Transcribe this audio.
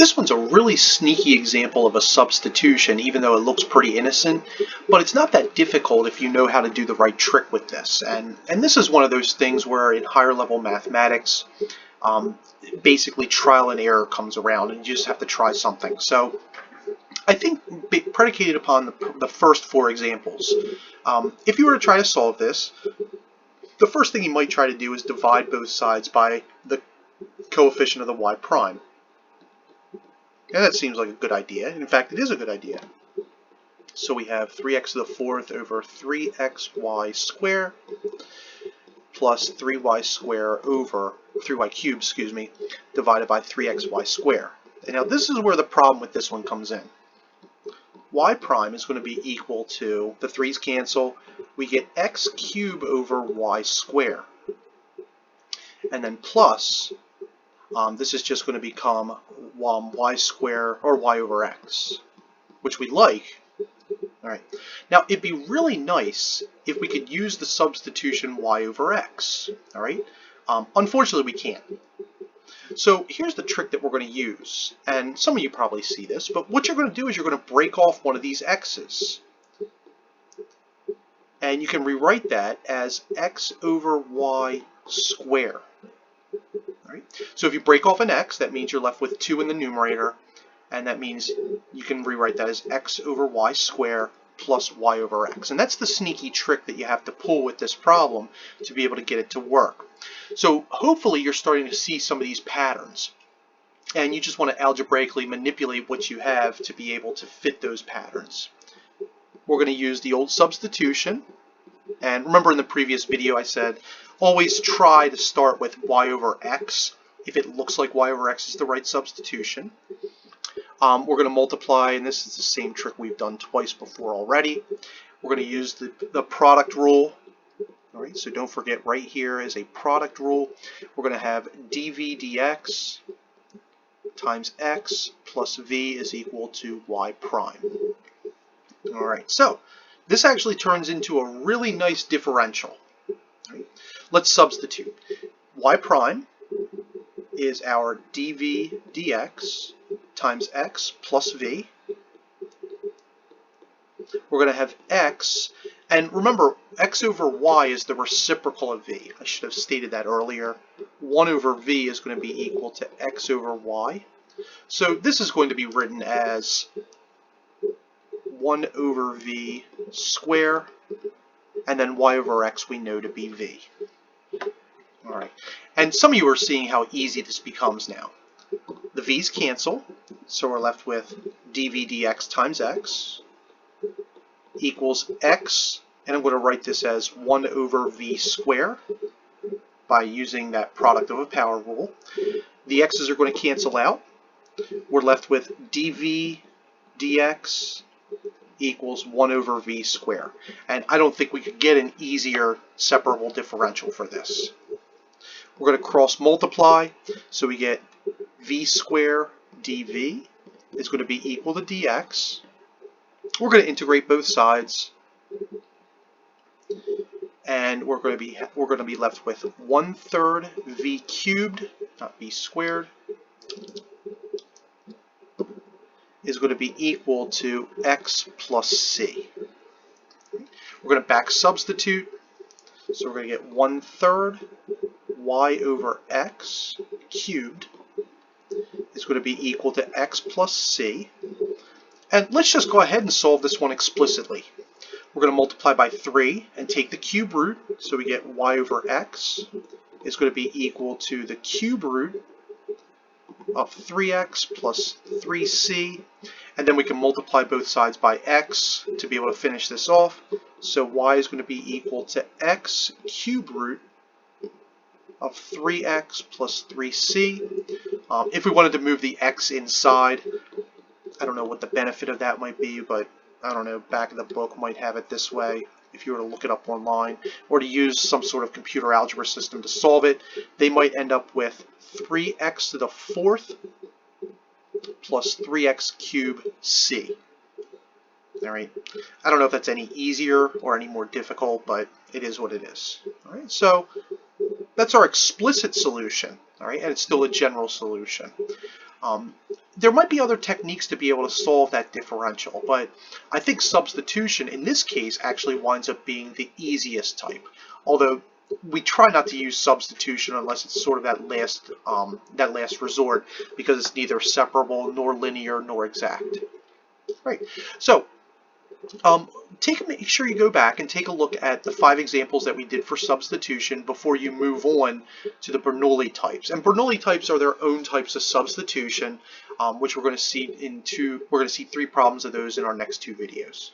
This one's a really sneaky example of a substitution, even though it looks pretty innocent, but it's not that difficult if you know how to do the right trick with this. And this is one of those things where in higher level mathematics, basically trial and error comes around and you just have to try something. So I think predicated upon the first four examples, if you were to try to solve this, the first thing you might try to do is divide both sides by the coefficient of the y prime. And that seems like a good idea. In fact, it is a good idea. So we have 3x to the fourth over 3xy squared plus 3y squared over 3y cubed, excuse me, divided by 3xy squared. And now this is where the problem with this one comes in. Y prime is going to be equal to, the 3's cancel, we get x cubed over y squared. And then plus, this is just going to become y squared, or y over x, which we like. All right. Now, it'd be really nice if we could use the substitution y over x. All right. Unfortunately, we can't. So here's the trick that we're going to use. And some of you probably see this, but what you're going to do is you're going to break off one of these x's. And you can rewrite that as x over y squared. Right. So if you break off an x, that means you're left with 2 in the numerator, and that means you can rewrite that as x over y squared plus y over x. And that's the sneaky trick that you have to pull with this problem to be able to get it to work. So hopefully you're starting to see some of these patterns, and you just want to algebraically manipulate what you have to be able to fit those patterns. We're going to use the old substitution. And remember in the previous video I said, always try to start with y over x if it looks like y over x is the right substitution. We're going to multiply, and this is the same trick we've done twice before already. We're going to use the product rule. All right, so don't forget right here is a product rule. We're going to have dv dx times x plus v is equal to y prime. All right, so this actually turns into a really nice differential. Right. Let's substitute. Y prime is our dv dx times x plus v. We're going to have x, and remember, x over y is the reciprocal of v. I should have stated that earlier. 1 over v is going to be equal to x over y. So this is going to be written as 1 over v squared, and then y over x we know to be v. All right, and some of you are seeing how easy this becomes now. The v's cancel, so we're left with dv dx times x equals x, and I'm going to write this as 1 over v squared by using that product of a power rule. The x's are going to cancel out. We're left with dv dx equals 1 over v squared. And I don't think we could get an easier separable differential for this. We're going to cross multiply, so we get v squared dv is going to be equal to dx. We're going to integrate both sides, and we're going to be left with 1/3 v cubed, not v squared, is going to be equal to x plus c. We're going to back substitute, so we're going to get 1/3 y over x cubed is going to be equal to x plus c. And let's just go ahead and solve this one explicitly. We're going to multiply by 3 and take the cube root, so we get y over x is going to be equal to the cube root of 3x plus 3c, and then we can multiply both sides by x to be able to finish this off. So y is going to be equal to x cube root of 3x plus 3c. If we wanted to move the x inside, I don't know what the benefit of that might be, but I don't know, back of the book might have it this way if you were to look it up online, or to use some sort of computer algebra system to solve it. They might end up with 3x to the fourth plus 3x cubed c. All right. I don't know if that's any easier or any more difficult, but it is what it is. All right. So That's our explicit solution, all right, and it's still a general solution. Um, there might be other techniques to be able to solve that differential, but I think substitution in this case actually winds up being the easiest type. Although we try not to use substitution unless it's sort of that last resort, because it's neither separable nor linear nor exact. Right. So make sure you go back and take a look at the 5 examples that we did for substitution before you move on to the Bernoulli types. And Bernoulli types are their own types of substitution, which we're going to see we're going to see 3 problems of those in our next 2 videos.